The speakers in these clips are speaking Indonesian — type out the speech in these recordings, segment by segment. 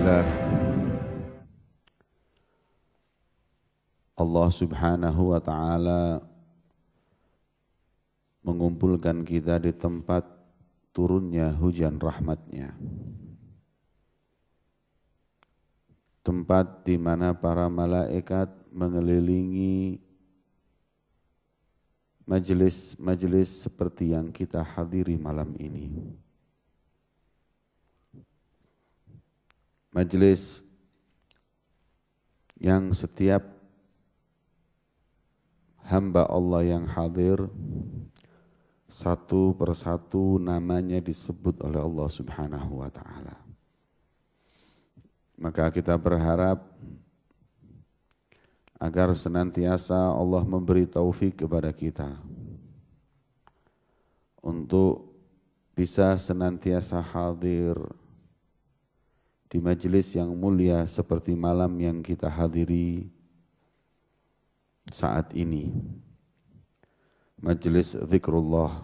Alhamdulillah, Allah subhanahu wa ta'ala mengumpulkan kita di tempat turunnya hujan rahmatnya, tempat di mana para malaikat mengelilingi majelis seperti yang kita hadiri malam ini. Majelis yang setiap hamba Allah yang hadir satu persatu namanya disebut oleh Allah subhanahu wa ta'ala. Maka kita berharap agar senantiasa Allah memberi taufik kepada kita untuk bisa senantiasa hadir di majelis yang mulia seperti malam yang kita hadiri saat ini. Majelis zikrullah,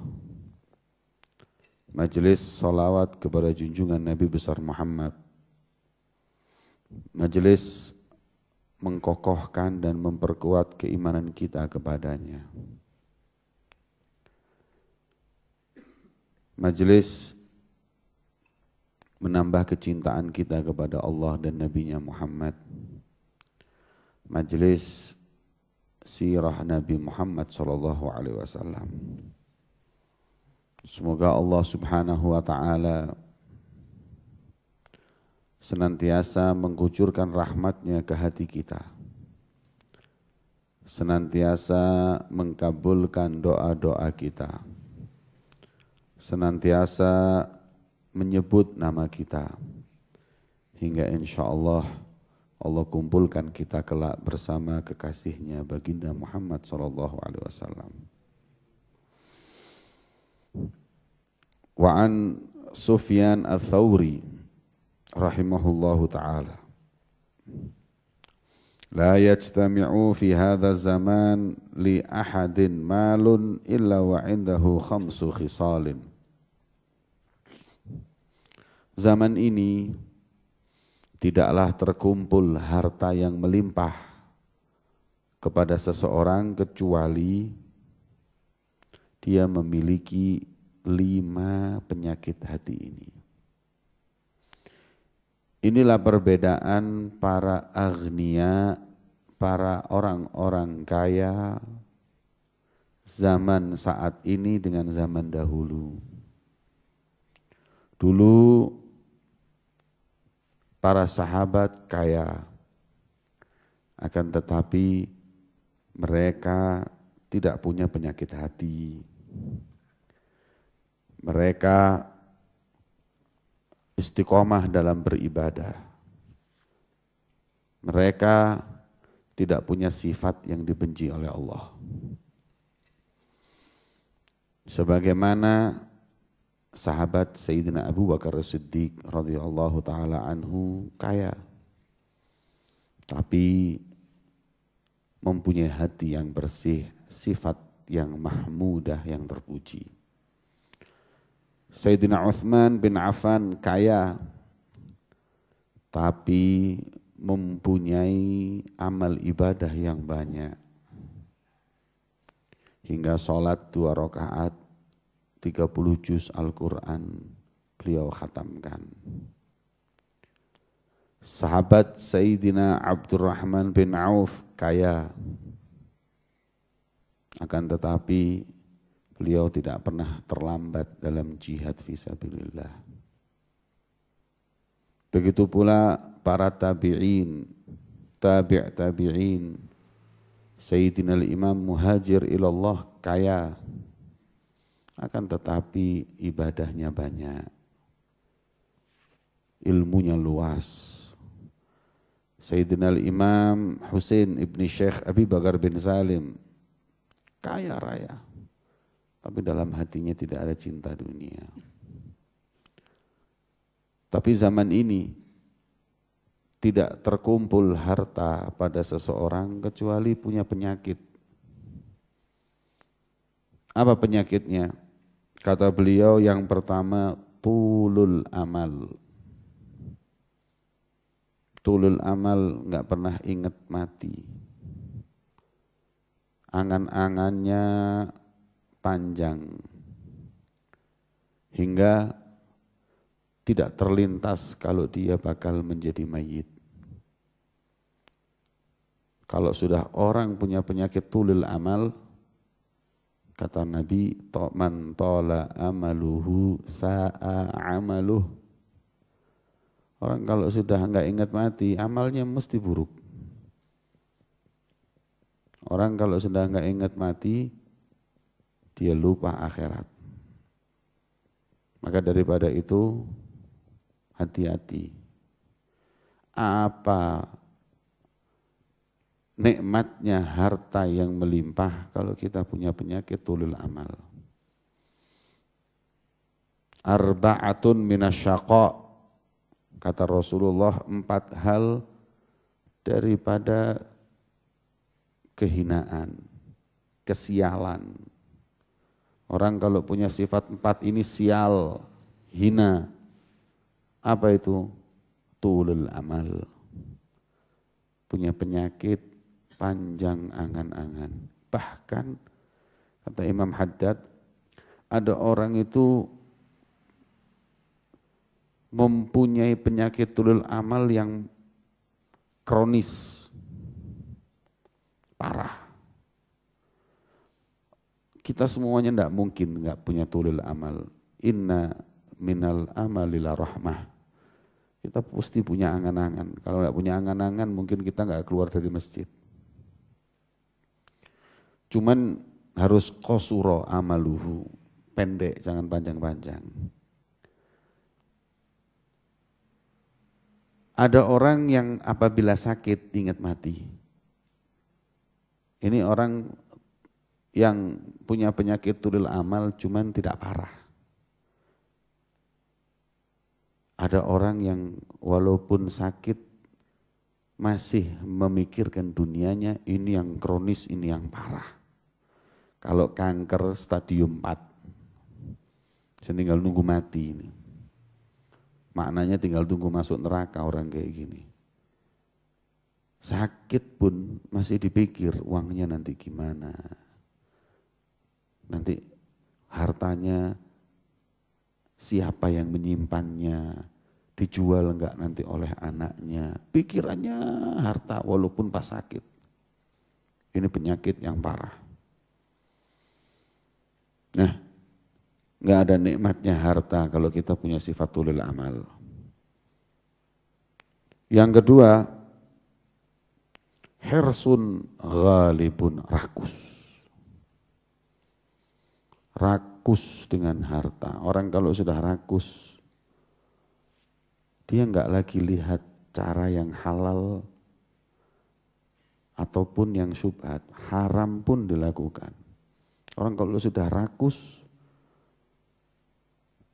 majelis salawat kepada junjungan Nabi besar Muhammad, majelis mengkokohkan dan memperkuat keimanan kita kepadanya, majelis menambah kecintaan kita kepada Allah dan Nabi-Nya Muhammad, majelis sirah Nabi Muhammad SAW. Semoga Allah subhanahu wa ta'ala senantiasa mengkucurkan rahmatnya ke hati kita, senantiasa mengkabulkan doa-doa kita, senantiasa menyebut nama kita, hingga insya Allah Allah kumpulkan kita kelak bersama kekasihnya baginda Muhammad SAW. Wa an Sufyan al-Thawri rahimahullahu ta'ala, la yajtami'u fi hadha zaman li ahadin malun illa wa indahu khamsu khisalin. Zaman ini tidaklah terkumpul harta yang melimpah kepada seseorang kecuali dia memiliki 5 penyakit hati ini. Inilah perbedaan para aghnia, para orang-orang kaya zaman saat ini dengan zaman dahulu. Dulu para sahabat kaya, akan tetapi mereka tidak punya penyakit hati. Mereka istiqomah dalam beribadah. Mereka tidak punya sifat yang dibenci oleh Allah. Sebagaimana sahabat Sayyidina Abu Bakar As-Siddiq radhiyallahu ta'ala anhu kaya, tapi mempunyai hati yang bersih, sifat yang mahmudah, yang terpuji. Sayyidina Uthman bin Affan kaya, tapi mempunyai amal ibadah yang banyak. Hingga sholat 2 rakaat 30 juz Al-Quran beliau khatamkan. Sahabat Sayyidina Abdurrahman bin Auf kaya, akan tetapi beliau tidak pernah terlambat dalam jihad fisabilillah. Begitu pula para tabi'in, tabi'in, Sayyidina al-Imam Muhajir ilallah kaya, akan tetapi ibadahnya banyak, ilmunya luas. Sayyidina al-Imam Husain ibni Syekh Abi Bakar bin Salim kaya raya, tapi dalam hatinya tidak ada cinta dunia. Tapi zaman ini tidak terkumpul harta pada seseorang kecuali punya penyakit. Apa penyakitnya? Kata beliau yang pertama, tulul amal. tulul amal, nggak pernah ingat mati. Angan-angannya panjang hingga tidak terlintas kalau dia bakal menjadi mayit. Kalau sudah orang punya penyakit tulul amal, kata Nabi, man tola amaluhu sa'a amaluh. Orang kalau sudah enggak ingat mati, amalnya mesti buruk. Orang kalau sudah enggak ingat mati, dia lupa akhirat. Maka daripada itu, hati-hati. Apa nikmatnya harta yang melimpah kalau kita punya penyakit tulul amal. Arba'atun minasyaqa, kata Rasulullah, 4 hal daripada kehinaan, kesialan. Orang kalau punya sifat 4 ini sial, hina. Apa itu? Tulul amal. Punya penyakit panjang angan-angan. Bahkan kata Imam Haddad, ada orang itu mempunyai penyakit tulul amal yang kronis, parah. Kita semuanya tidak mungkin nggak punya tulul amal. Inna minal amalila rahmah. Kita pasti punya angan-angan. Kalau nggak punya angan-angan, mungkin kita nggak keluar dari masjid. Cuman harus qasura amaluhu, pendek, jangan panjang-panjang. Ada orang yang apabila sakit ingat mati. Ini orang yang punya penyakit tulul amal cuman tidak parah. Ada orang yang walaupun sakit masih memikirkan dunianya, ini yang kronis, ini yang parah. Kalau kanker stadium 4, tinggal nunggu mati ini. Maknanya tinggal tunggu masuk neraka orang kayak gini. Sakit pun masih dipikir uangnya nanti gimana. Nanti hartanya siapa yang menyimpannya, dijual enggak nanti oleh anaknya. Pikirannya harta walaupun pas sakit. Ini penyakit yang parah. Nah, enggak ada nikmatnya harta kalau kita punya sifat tulul amal. Yang kedua, hirsun ghalibun, rakus. Rakus dengan harta. Orang kalau sudah rakus, dia enggak lagi lihat cara yang halal ataupun yang syubhat, haram pun dilakukan. Orang kalau sudah rakus,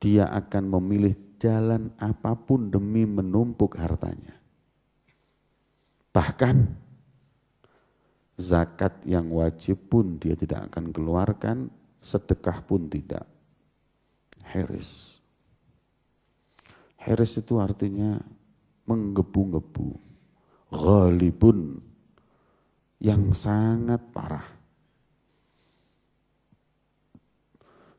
dia akan memilih jalan apapun demi menumpuk hartanya. Bahkan zakat yang wajib pun dia tidak akan keluarkan, sedekah pun tidak. Hiris. Hiris itu artinya menggebu-gebu. Ghalibun, yang sangat parah.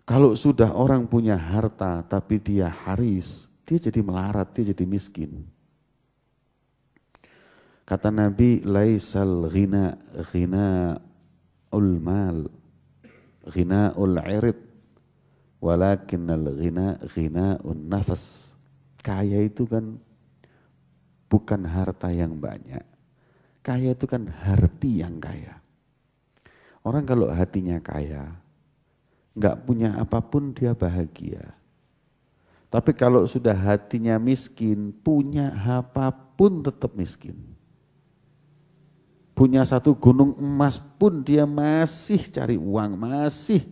Kalau sudah orang punya harta tapi dia haris, dia jadi melarat, dia jadi miskin. Kata Nabi, laisal ghina ghinaul mal, ghinaul irid, walakinnal ghina ghinaun nafas. Kaya itu kan bukan harta yang banyak. Kaya itu kan hati yang kaya. Orang kalau hatinya kaya, enggak punya apapun dia bahagia. Tapi kalau sudah hatinya miskin, punya apapun tetap miskin. Punya satu gunung emas pun dia masih cari uang, masih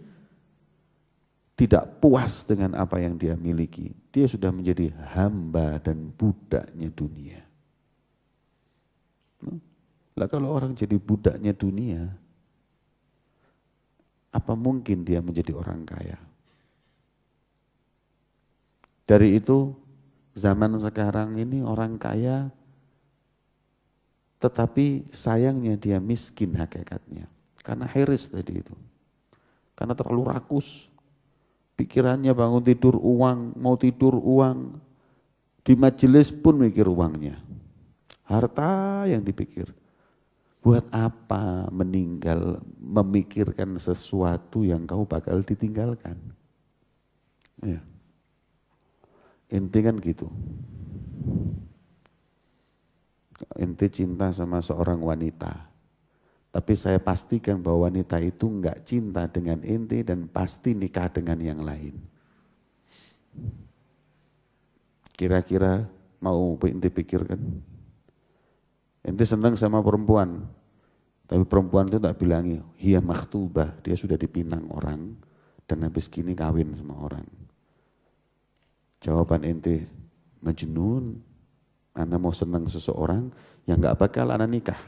tidak puas dengan apa yang dia miliki. Dia sudah menjadi hamba dan budaknya dunia. Lah kalau orang jadi budaknya dunia, apa mungkin dia menjadi orang kaya? Dari itu zaman sekarang ini orang kaya tetapi sayangnya dia miskin hakikatnya. Karena hiris tadi itu. Karena terlalu rakus. Pikirannya bangun tidur uang, mau tidur uang. Di majelis pun mikir uangnya. Harta yang dipikir. Buat apa meninggal memikirkan sesuatu yang kau bakal ditinggalkan? Ya. Inti kan gitu. Inti cinta sama seorang wanita. Tapi saya pastikan bahwa wanita itu enggak cinta dengan inti dan pasti nikah dengan yang lain. Kira-kira mau inti pikirkan? Inti senang sama perempuan. Tapi perempuan itu tak bilangi, hiya makhtubah, dia sudah dipinang orang dan habis gini kawin sama orang. Jawaban inti, majnun. Anda mau senang seseorang yang enggak bakal Anda nikah.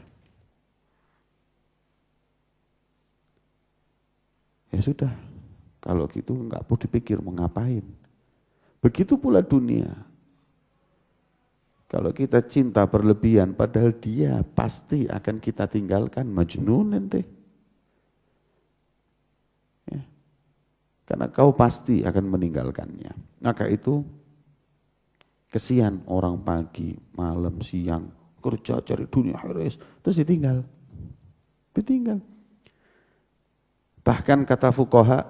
Ya sudah, kalau gitu enggak perlu dipikir mau ngapain. Begitu pula dunia. Kalau kita cinta berlebihan, padahal dia pasti akan kita tinggalkan, majnun ente. Ya. Karena kau pasti akan meninggalkannya. Maka itu, kesian orang pagi, malam, siang, kerja cari dunia hiris, terus ditinggal. Ditinggal. Bahkan kata fuqaha,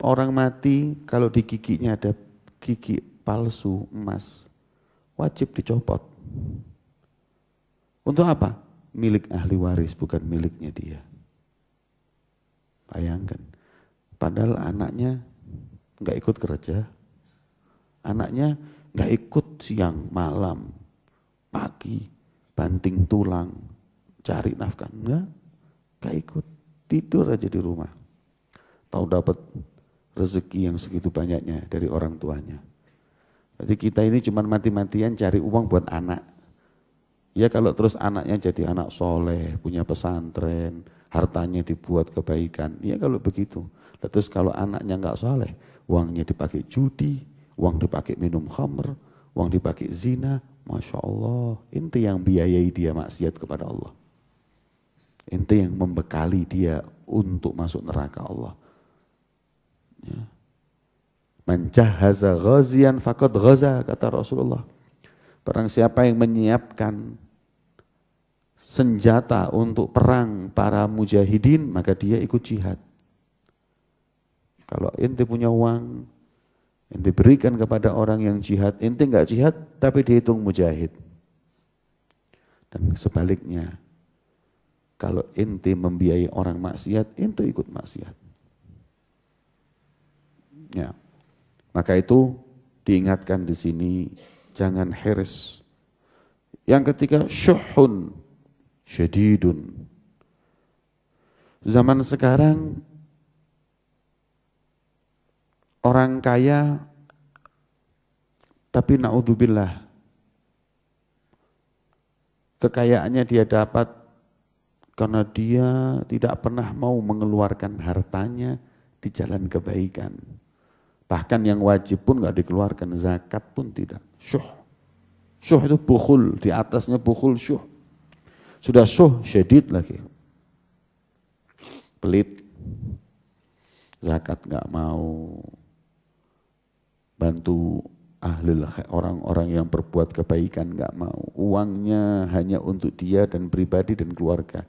orang mati kalau di giginya ada gigi palsu emas, wajib dicopot. Untuk apa? Milik ahli waris, bukan miliknya dia. Bayangkan. Padahal anaknya nggak ikut kerja. Anaknya nggak ikut siang, malam, pagi, banting tulang, cari nafkah. Nggak ikut. Tidur aja di rumah. Tahu dapat rezeki yang segitu banyaknya dari orang tuanya. Jadi kita ini cuma mati-matian cari uang buat anak. Ya kalau terus anaknya jadi anak soleh, punya pesantren, hartanya dibuat kebaikan. Ya kalau begitu. Terus kalau anaknya nggak soleh, uangnya dipakai judi, uang dipakai minum khamr, uang dipakai zina. Masya Allah, ente yang biayai dia maksiat kepada Allah. Ente yang membekali dia untuk masuk neraka Allah. Ya. Man jahaza ghazian faqad ghaza, kata Rasulullah. Barang siapa yang menyiapkan senjata untuk perang para mujahidin, maka dia ikut jihad. Kalau ente punya uang, ente berikan kepada orang yang jihad, ente enggak jihad tapi dihitung mujahid. Dan sebaliknya, kalau ente membiayai orang maksiat, ente ikut maksiat. Ya. Maka itu diingatkan di sini, jangan hiris. Yang ketiga, syuhun syadidun. Zaman sekarang orang kaya, tapi naudzubillah, kekayaannya dia dapat karena dia tidak pernah mau mengeluarkan hartanya di jalan kebaikan. Bahkan yang wajib pun nggak dikeluarkan, zakat pun tidak. Syuh. Syuh itu bukhul, di atasnya bukhul syuh. Sudah syuh, syadid lagi. Pelit. Zakat nggak mau. Bantu orang-orang yang berbuat kebaikan nggak mau. Uangnya hanya untuk dia dan pribadi dan keluarga.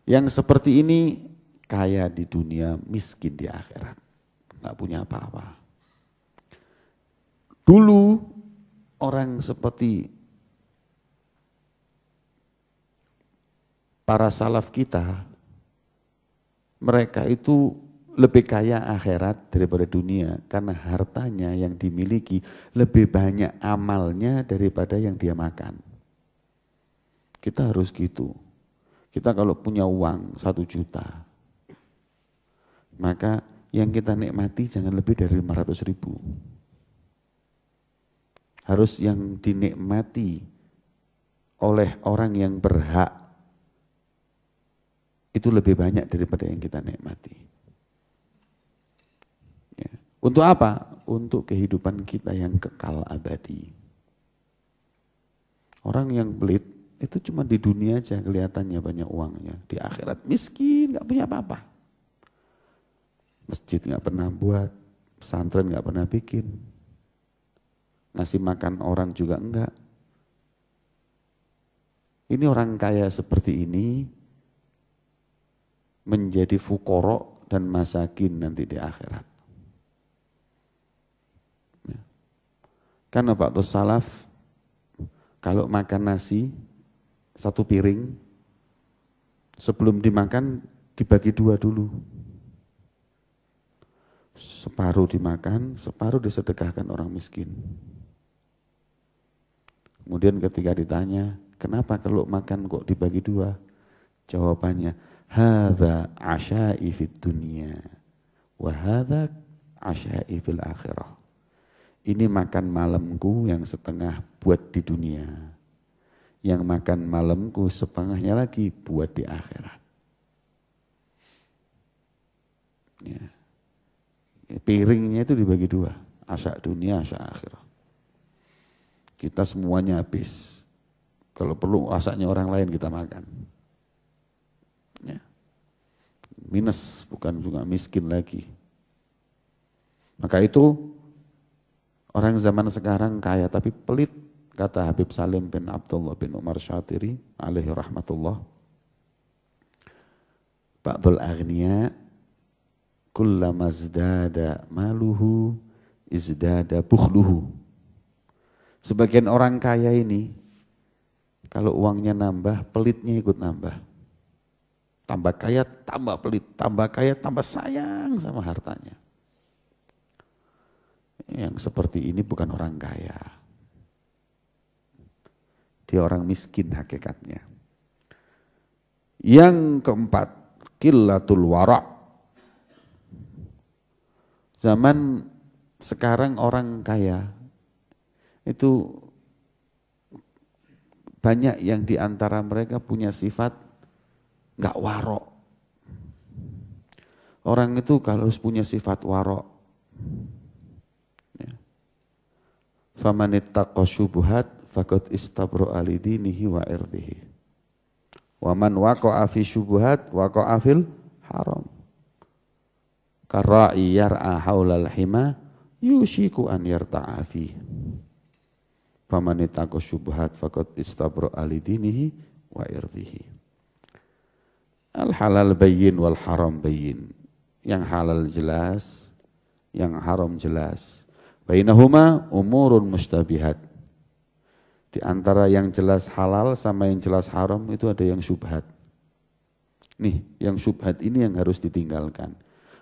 Yang seperti ini kaya di dunia, miskin di akhirat. Nggak punya apa-apa. Dulu orang seperti para salaf kita, mereka itu lebih kaya akhirat daripada dunia. Karena hartanya yang dimiliki lebih banyak amalnya daripada yang dia makan. Kita harus gitu. Kita kalau punya uang 1 juta, maka yang kita nikmati jangan lebih dari 500.000. Harus yang dinikmati oleh orang yang berhak itu lebih banyak daripada yang kita nikmati. Ya. Untuk apa? Untuk kehidupan kita yang kekal abadi. Orang yang pelit itu cuma di dunia aja kelihatannya banyak uangnya. Di akhirat miskin, gak punya apa-apa. Masjid gak pernah buat, pesantren gak pernah bikin. Ngasih makan orang juga enggak. Ini orang kaya seperti ini menjadi fuqara dan masakin nanti di akhirat. Ya. Karena Pak Salaf kalau makan nasi satu piring sebelum dimakan dibagi dua dulu. Separuh dimakan, separuh disedekahkan orang miskin. Kemudian ketika ditanya, kenapa kalau makan kok dibagi dua? Jawabannya, hadza asya'i fid dunya wa hadza asya'i fil akhirah. Ini makan malamku yang setengah buat di dunia. Yang makan malamku setengahnya lagi buat di akhirat. Ya. Piringnya itu dibagi dua, asya dunia, asya akhirat. Kita semuanya habis. Kalau perlu asaknya orang lain kita makan. Ya. Minus, bukan juga miskin lagi. Maka itu orang zaman sekarang kaya tapi pelit, kata Habib Salim bin Abdullah bin Umar Syatiri alaihi rahmatullah. Ba'dul aghniya kullama izdada maluhu izdada bukhluhu. Sebagian orang kaya ini kalau uangnya nambah, pelitnya ikut nambah. Tambah kaya, tambah pelit, tambah kaya, tambah sayang sama hartanya. Yang seperti ini bukan orang kaya. Dia orang miskin hakikatnya. Yang keempat, qillatul wara'. Zaman sekarang orang kaya itu banyak yang diantara mereka punya sifat nggak warok. Orang itu kalau harus punya sifat warok. Ya. Famanittaqa syubuhat faqad istabra alidinihi wa irdihi. Wa man waqa'a fi syubuhat waqa'a fil haram. Karra'i yar'a haulal hima yushiku an yarta'a fi. Famanittaqa syubuhat faqad istabra alidinihi wa irdihi. Al halal bayyin wal haram bayyin. Yang halal jelas, yang haram jelas. Bainahuma umurun mustabihat. Di antara yang jelas halal sama yang jelas haram itu ada yang syubhat. Nih, yang syubhat ini yang harus ditinggalkan.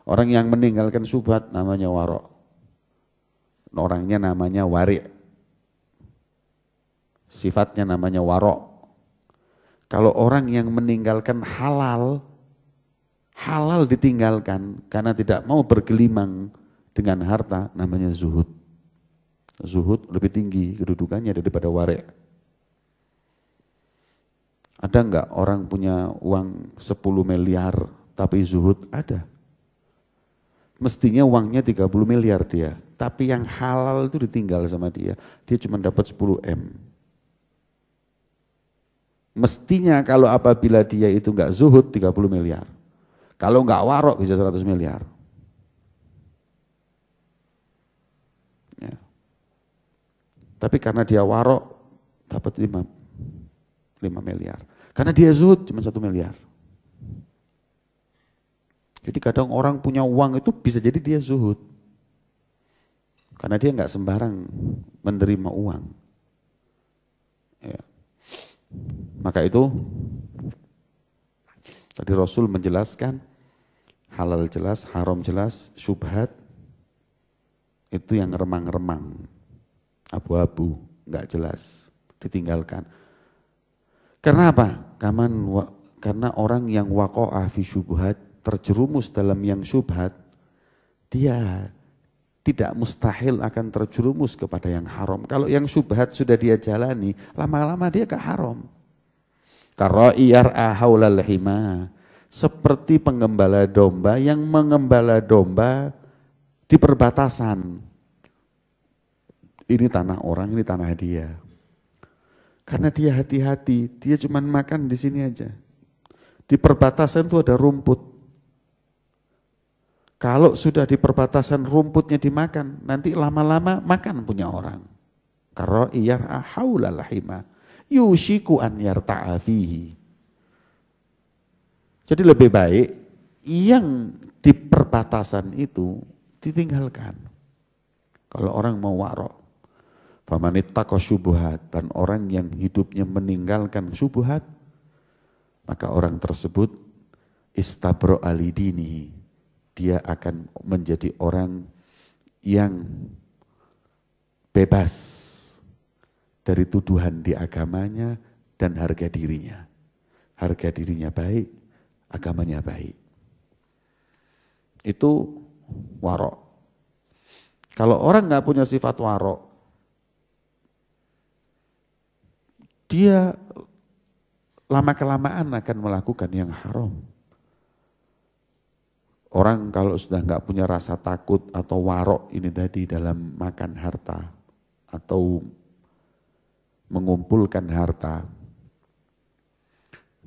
Orang yang meninggalkan syubhat namanya warok. Orangnya namanya wari'. Sifatnya namanya warok. Kalau orang yang meninggalkan halal, halal ditinggalkan karena tidak mau bergelimang dengan harta, namanya zuhud. Zuhud lebih tinggi kedudukannya daripada wari'. Ada enggak orang punya uang 10 miliar tapi zuhud? Ada. Mestinya uangnya 30 miliar dia, tapi yang halal itu ditinggal sama dia. Dia cuma dapat 10 M. Mestinya kalau apabila dia itu enggak zuhud 30 miliar. Kalau enggak warok bisa 100 miliar. Ya. Tapi karena dia warok dapat 5 miliar. Karena dia zuhud cuma 1 miliar. Jadi kadang orang punya uang itu bisa jadi dia zuhud. Karena dia enggak sembarang menerima uang. Ya. Maka itu tadi Rasul menjelaskan halal jelas, haram jelas, syubhat itu yang remang-remang, abu-abu, enggak jelas, ditinggalkan. Karena apa? Karena orang yang waqa'a fi syubhat, terjerumus dalam yang syubhat, dia tidak mustahil akan terjerumus kepada yang haram. Kalau yang syubhat sudah dia jalani, lama-lama dia ke haram. Karra'i yar'a haulal hima, seperti penggembala domba yang mengembala domba di perbatasan. Ini tanah orang, ini tanah dia. Karena dia hati-hati, dia cuma makan di sini aja. Di perbatasan itu ada rumput. Kalau sudah di perbatasan rumputnya dimakan, nanti lama-lama makan punya orang. Karena iyar'a haula lahima yushiku an yarta'a fihi. Jadi lebih baik yang di perbatasan itu ditinggalkan. Kalau orang mau waro, famanittaqa syubuhat, dan orang yang hidupnya meninggalkan syubuhat, maka orang tersebut istabro alidini, dia akan menjadi orang yang bebas dari tuduhan di agamanya dan harga dirinya. Harga dirinya baik, agamanya baik. Itu warok. Kalau orang nggak punya sifat warok, dia lama-kelamaan akan melakukan yang haram. Orang kalau sudah nggak punya rasa takut atau warok ini tadi dalam makan harta atau mengumpulkan harta,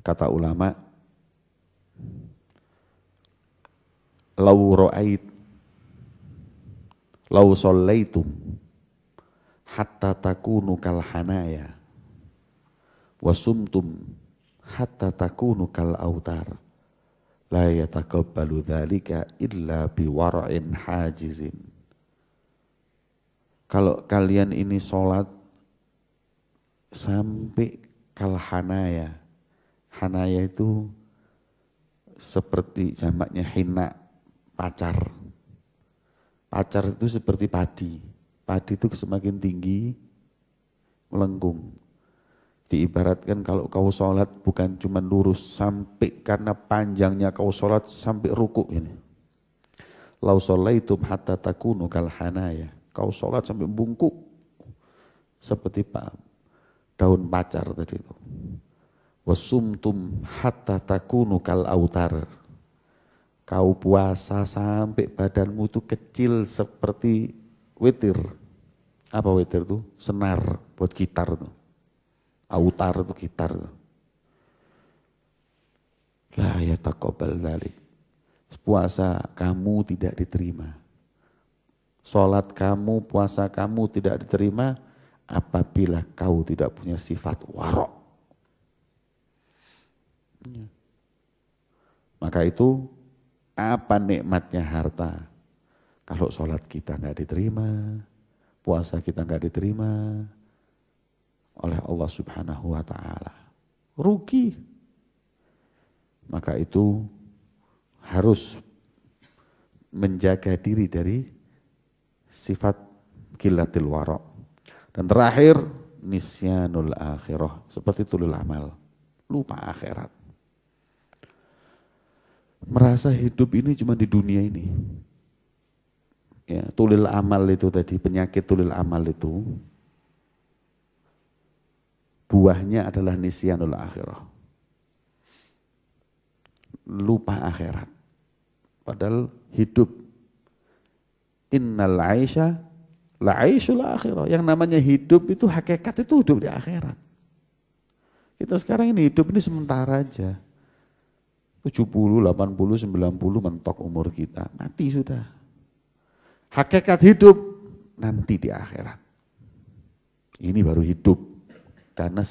kata ulama, lau ra'ait lau shallaitum hatta takunu kal hanaya wasumtum hatta takunu kal autar la yataqabbalu dzalika illa biwara'in hajizin. Kalau kalian ini sholat sampai kal hanaya, hanaya itu seperti jamaknya hina, pacar. Pacar itu seperti padi. Padi itu semakin tinggi melengkung. Diibaratkan kalau kau sholat bukan cuma lurus, sampai karena panjangnya kau sholat sampai rukuk ini. Lau sholaitum hatta takunu kal hanaya. Kau sholat sampai bungkuk seperti daun pacar tadi itu. Wasumtum hatta takunu kal autar. Kau puasa sampai badanmu itu kecil seperti witir. Apa witir itu? Senar buat gitar itu. Autar itu gitar. La yataqabbal dzalik. Puasa kamu tidak diterima. Salat kamu, puasa kamu tidak diterima apabila kau tidak punya sifat warok. Maka itu apa nikmatnya harta? Kalau sholat kita nggak diterima, puasa kita nggak diterima oleh Allah Subhanahu wa Ta'ala, rugi. Maka itu harus menjaga diri dari sifat qillatil wara'. Dan terakhir nisyanul akhirah, seperti tulul amal, lupa akhirat. Merasa hidup ini cuma di dunia ini. Ya, tulil amal itu tadi, penyakit tulil amal itu buahnya adalah nisyanul akhirah. Lupa akhirat. Padahal hidup, innal aisha la aishul akhirah. Yang namanya hidup itu hakikat itu hidup di akhirat. Kita sekarang ini hidup ini sementara aja. 70, 80, 90 mentok umur kita. Mati sudah. Hakikat hidup nanti di akhirat. Ini baru hidup. Karena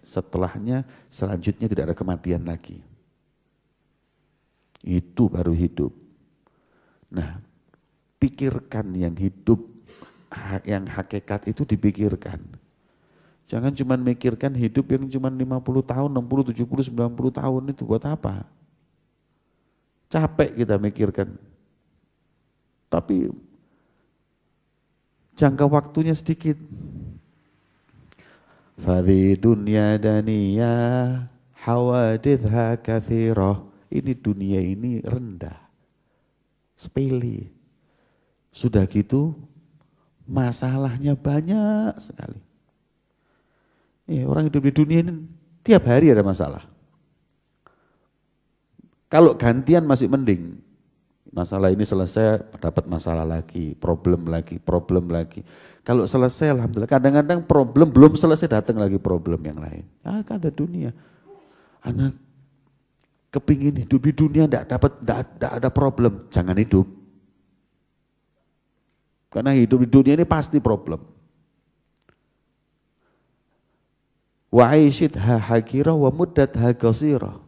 setelahnya selanjutnya tidak ada kematian lagi. Itu baru hidup. Nah, pikirkan yang hidup, yang hakikat itu dipikirkan. Jangan cuma mikirkan hidup yang cuma 50 tahun, 60, 70, 90 tahun itu buat apa? Capek kita mikirkan. Tapi jangka waktunya sedikit. Fadhi dunya daniyah hawadithha kathirah. Ini dunia ini rendah, sepele. Sudah gitu masalahnya banyak sekali. Ya, orang hidup di dunia ini tiap hari ada masalah. Kalau gantian masih mending. Masalah ini selesai, dapat masalah lagi, problem lagi, problem lagi. Kalau selesai, alhamdulillah. Kadang-kadang problem belum selesai, datang lagi problem yang lain. Ah, kata dunia. Anak kepingin hidup di dunia, tidak ada problem. Jangan hidup. Karena hidup di dunia ini pasti problem. Wa aishidha hakira wa muddatha qasira.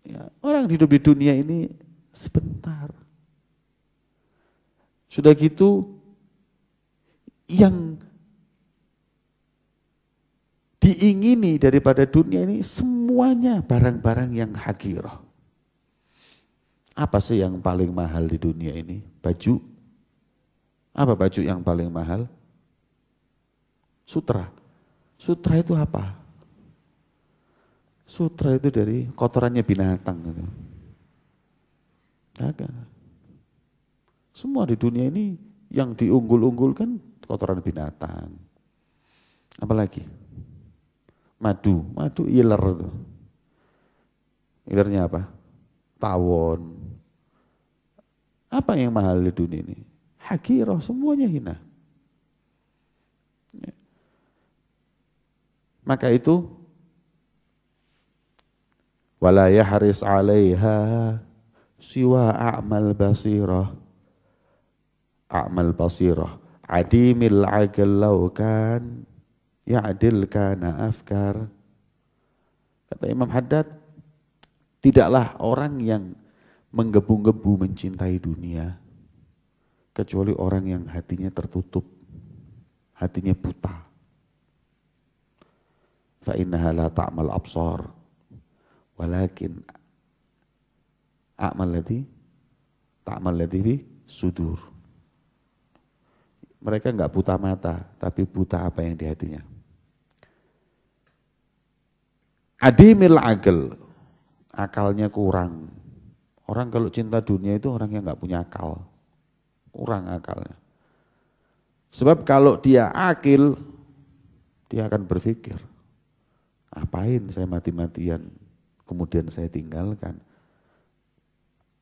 Ya, orang hidup di dunia ini sebentar. Sudah gitu, yang diingini daripada dunia ini semuanya barang-barang yang hakirah. Apa sih yang paling mahal di dunia ini? Baju. Apa baju yang paling mahal? Sutra. Sutra itu apa? Sutra itu dari kotorannya binatang. Gitu. Semua di dunia ini yang diunggul-unggulkan kotoran binatang. Apalagi? Madu iler itu. Ilernya apa? Tawon. Apa yang mahal di dunia ini? Hakirah, semuanya hina. Ya. Maka itu wala yahris 'alaiha siwa a'mal basirah. A'mal basirah. Adimil 'aqal law kan ya'dil kana afkar. Kata Imam Haddad, tidaklah orang yang menggebu-gebu mencintai dunia kecuali orang yang hatinya tertutup, hatinya buta. Fa innaha la ta'mal absar walakin a'mal ladhi fi sudur. Mereka enggak buta mata, tapi buta apa yang di hatinya. Adimil aql, akalnya kurang. Orang kalau cinta dunia itu orang yang enggak punya akal. Kurang akalnya. Sebab kalau dia akil, dia akan berpikir, ngapain saya mati-matian, kemudian saya tinggalkan.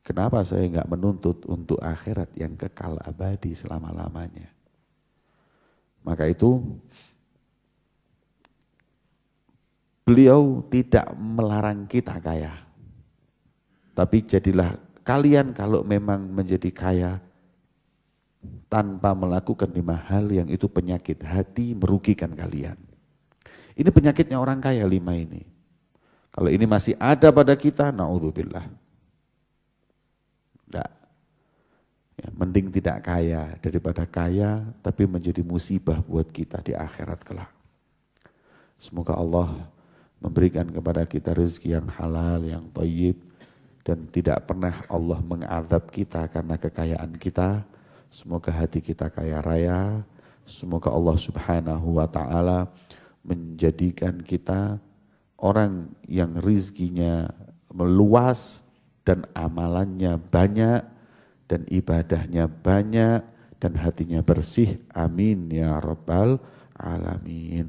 Kenapa saya enggak menuntut untuk akhirat yang kekal abadi selama-lamanya. Maka itu beliau tidak melarang kita kaya. Tapi jadilah kalian kalau memang menjadi kaya tanpa melakukan 5 hal yang itu penyakit hati merugikan kalian. Ini penyakitnya orang kaya 5 ini. Kalau ini masih ada pada kita, naudzubillah. Enggak. Ya, mending tidak kaya daripada kaya tapi menjadi musibah buat kita di akhirat kelak. Semoga Allah memberikan kepada kita rezeki yang halal, yang thayyib, dan tidak pernah Allah mengazab kita karena kekayaan kita. Semoga hati kita kaya raya. Semoga Allah Subhanahu wa ta'ala menjadikan kita orang yang rizkinya meluas dan amalannya banyak dan ibadahnya banyak dan hatinya bersih. Amin ya rabbal alamin.